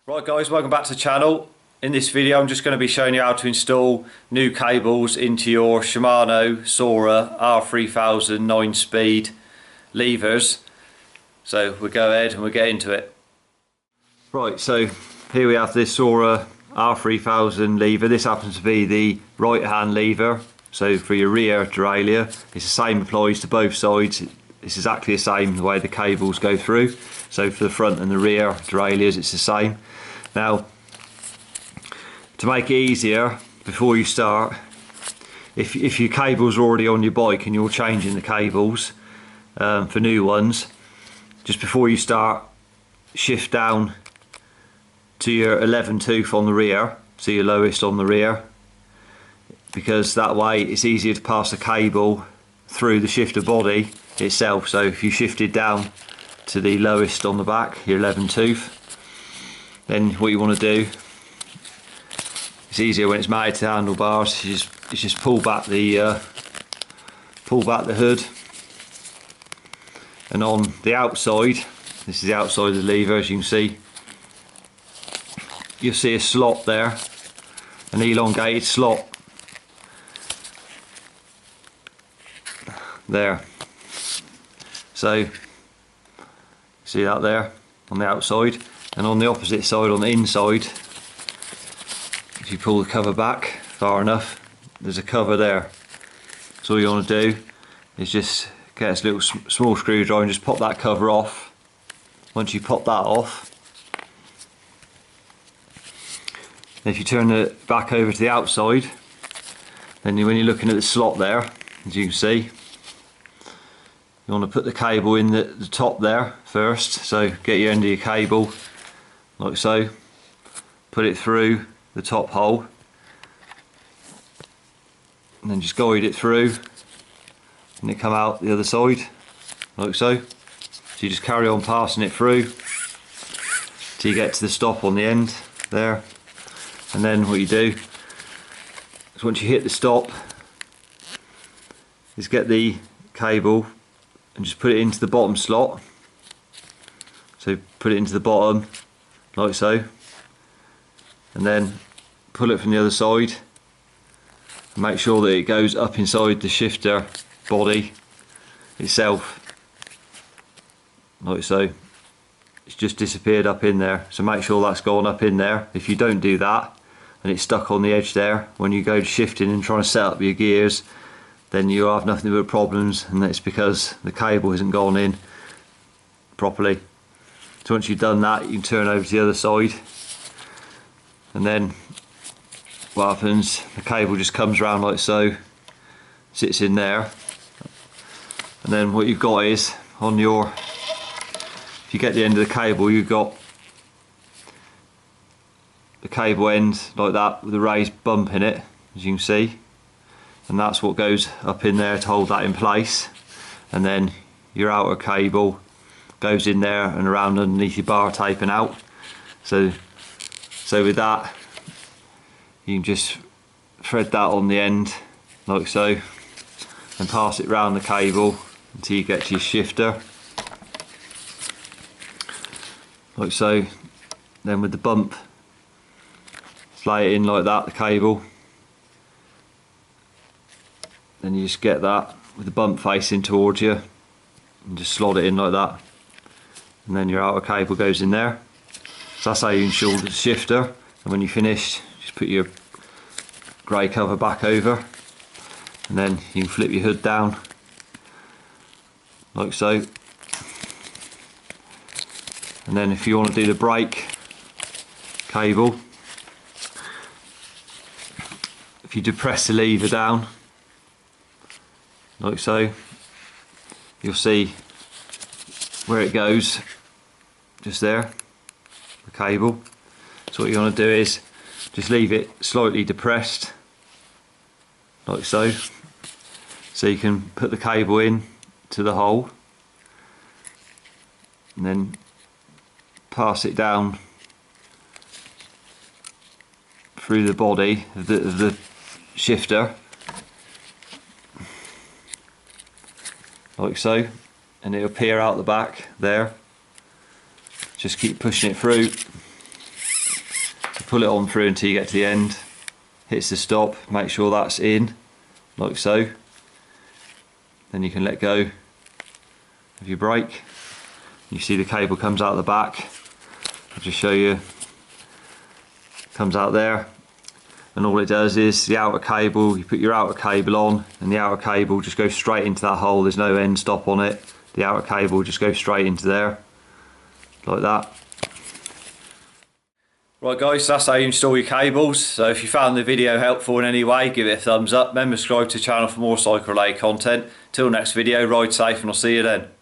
Right guys, welcome back to the channel. In this video I'm just going to be showing you how to install new cables into your Shimano Sora R3000 9-speed levers. So we'll go ahead and we'll get into it. Right, so here we have this Sora R3000 lever. This happens to be the right hand lever. So for your rear derailleur, it's the same applies to both sides. It's exactly the same the way the cables go through. So for the front and the rear derailleurs it's the same. Now, to make it easier, before you start, if your cable's already on your bike and you're changing the cables for new ones, just before you start, shift down to your 11 tooth on the rear, so your lowest on the rear, because that way it's easier to pass the cable through the shifter body itself. So if you shifted down to the lowest on the back, your 11 tooth, then what you want to do, it's easier when it's mounted to the handlebars, you just pull back the hood, and on the outside, this is the outside of the lever, as you can see, you'll see a slot there, an elongated slot there. So see that there on the outside, and on the opposite side, on the inside, if you pull the cover back far enough, there's a cover there. So all you want to do is just get this little small screwdriver and just pop that cover off. Once you pop that off, if you turn it back over to the outside, then when you're looking at the slot there, as you can see, you want to put the cable in the top there first. So get your end of your cable like so, put it through the top hole, and then just guide it through, and it come out the other side like so. So you just carry on passing it through till you get to the stop on the end there, and then what you do is once you hit the stop is get the cable and just put it into the bottom slot. So put it into the bottom like so, and then pull it from the other side and make sure that it goes up inside the shifter body itself like so. It's just disappeared up in there, so make sure that's gone up in there. If you don't do that and it's stuck on the edge there, when you go to shifting and trying to set up your gears, then you have nothing but problems, and that's because the cable hasn't gone in properly. So once you've done that, you can turn over to the other side, and then what happens, the cable just comes around like so, sits in there, and then what you've got is, on your, if you get the end of the cable, you've got the cable end like that with a raised bump in it, as you can see, and that's what goes up in there to hold that in place. And then your outer cable goes in there and around underneath your bar tape and out. So with that, you can just thread that on the end like so and pass it round the cable until you get to your shifter like so. Then with the bump, lay it in like that, the cable, then you just get that with the bump facing towards you and just slot it in like that, and then your outer cable goes in there. So that's how you install the shifter, and when you finish, just put your grey cover back over, and then you can flip your hood down like so. And then if you want to do the brake cable, if you depress the lever down like so, you'll see where it goes, just there, the cable. So what you want to do is just leave it slightly depressed like so, so you can put the cable in to the hole, and then pass it down through the body of the shifter like so, and it'll peer out the back there. Just keep pushing it through pull it on through until you get to the end, hits the stop, make sure that's in, like so. Then you can let go of your brake. You see the cable comes out the back. I'll just show you. Comes out there, and all it does is the outer cable, you put your outer cable on, and the outer cable just goes straight into that hole. There's no end stop on it. The outer cable just goes straight into there, like that. Right guys, that's how you install your cables. So if you found the video helpful in any way, give it a thumbs up. Remember, subscribe to the channel for more cycle related content. Till next video, ride safe and I'll see you then.